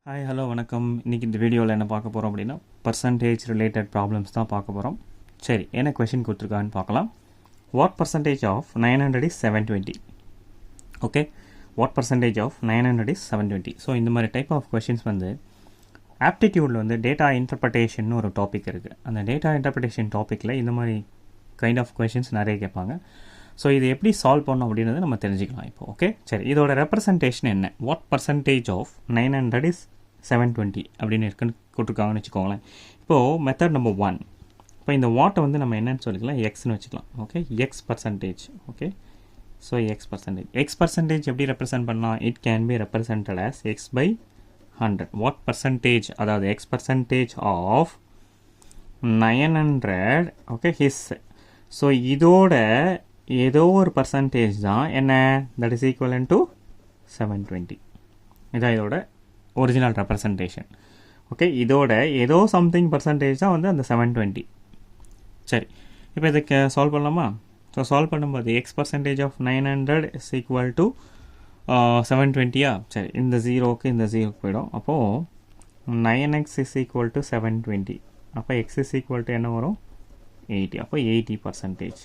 Hi hello வணக்கம். இன்றைக்கி இந்த வீடியோவில் என்ன பார்க்க போகிறோம் அப்படின்னா பர்சன்டேஜ் ரிலேட்டட் ப்ராப்ளம்ஸ் தான் பார்க்க போகிறோம். சரி, என்ன கொஷின் கொடுத்துருக்கான்னு பார்க்கலாம். What percentage of 900 is 720? Okay, what percentage of 900 is 720? So இந்த மாதிரி டைப் ஆஃப் கொஷின்ஸ் வந்து ஆப்டிடியூடில் வந்து டேட்டா இன்டர்பிரட்டேஷன் ஒரு டாபிக் இருக்குது. அந்த டேட்டா இன்டர்பிரட்டேஷன் டாப்பிக்கில் இந்த மாதிரி கைண்ட் ஆஃப் கொஷின்ஸ் நிறைய கேட்பாங்க. ஸோ இது எப்படி சால்வ் பண்ணணும் அப்படின்றத நம்ம தெரிஞ்சுக்கலாம் இப்போ. ஓகே, சரி, இதோட ரெப்ரசன்டேஷன் என்ன? வாட் பர்சன்டேஜ் ஆஃப் 900 இஸ் 720 அப்படின்னு இருக்குன்னு கொடுத்துருக்காங்கன்னு வச்சுக்கோங்களேன். இப்போது மெத்தட் நம்பர் 1, இப்போ இந்த வாட்டை வந்து நம்ம என்னன்னு சொல்லிக்கலாம், எக்ஸ்னு வச்சுக்கலாம். Okay, X percentage. Okay, so X percentage எப்படி ரெப்ரசன்ட் பண்ணலாம்? It can be represented as X by 100. What percentage, அதாவது எக்ஸ் பர்சன்டேஜ் ஆஃப் 900. ஓகே, ஹிஸ். ஸோ இதோட ஏதோ ஒரு பர்சன்டேஜ் தான் என்ன, தட் இஸ் ஈக்குவலன் டு 720. இதான் இதோட ஒரிஜினல் ரெப்ரசன்டேஷன். ஓகே, இதோட ஏதோ சம்திங் பர்சன்டேஜ் தான் வந்து அந்த 720. சரி, இப்போ இதுக்கு சால்வ் பண்ணலாமா? ஸோ சால்வ் பண்ணும்போது x percentage of 900 is equal to 720. சரி, இந்த ஜீரோக்கு இந்த ஜீரோக்கு போயிடும். அப்போது 9x இஸ் ஈக்குவல் டு 720. அப்போ எக்ஸ் இஸ் ஈக்குவல் டு என்ன வரும்? 80. அப்போ 80%.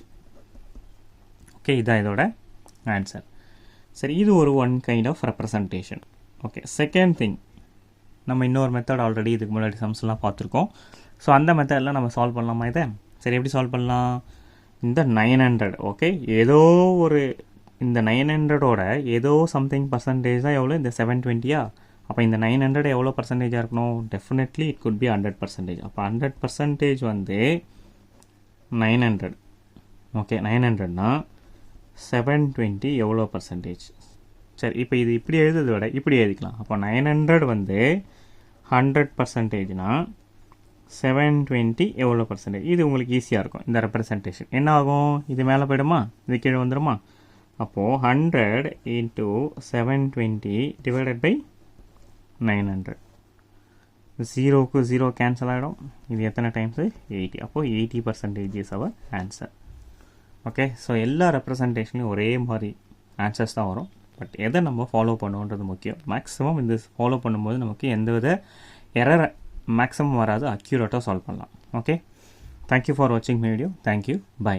ஓகே, இதான் இதோட ஆன்சர். சரி, இது ஒரு one kind of representation. Okay, second thing, நம்ம இன்னொரு மெத்தட் ஆல்ரெடி இதுக்கு முன்னாடி சம்ஸ்லாம் பார்த்துருக்கோம். ஸோ அந்த மெத்தடில் நம்ம சால்வ் பண்ணலாமா இதை? சரி, எப்படி சால்வ் பண்ணலாம்? இந்த 900, ஓகே, ஏதோ ஒரு இந்த 900ஓட ஏதோ சம்திங் பர்சன்டேஜ் தான் எவ்வளோ, இந்த 720. அப்போ இந்த 900 எவ்வளோ பர்சன்டேஜாக இருக்கணும்? Definitely it could be 100%. அப்போ 100% வந்து 900. ஓகே, 900னா 720 எவ்வளோ பர்சன்டேஜ்? சரி, இப்போ இது இப்படி எழுதுறதை விட இப்படி எழுதிக்கலாம். அப்போ 900 வந்து 100%னா 720 எவ்வளோ பர்சன்டேஜ்? இது உங்களுக்கு ஈஸியாக இருக்கும். இந்த ரெப்ரசன்டேஷன் என்ன ஆகும்? இது மேலே போயிடுமா, இது கீழே வந்துடுமா? அப்போது 100 இன்ட்டு 720 டிவைடட் பை 900. ஜீரோக்கு ஜீரோ கேன்சல் ஆகிடும். இது எத்தனை டைம்ஸு? 80. அப்போது 80% is our answer. Okay, so எல்லா ரெப்ரசன்டேஷன்லையும் ஒரே மாதிரி ஆன்சர்ஸ் தான் வரும். பட் எதை நம்ம ஃபாலோ பண்ணுவோன்றது முக்கியம். மேக்ஸிமம் இந்த ஃபாலோ பண்ணும்போது நமக்கு எந்தவித எரர் மேக்ஸிமம் வராது, அக்யூரேட்டாக சால்வ் பண்ணலாம். ஓகே, தேங்க்யூ ஃபார் வாட்சிங் மை வீடியோ. Thank you, by.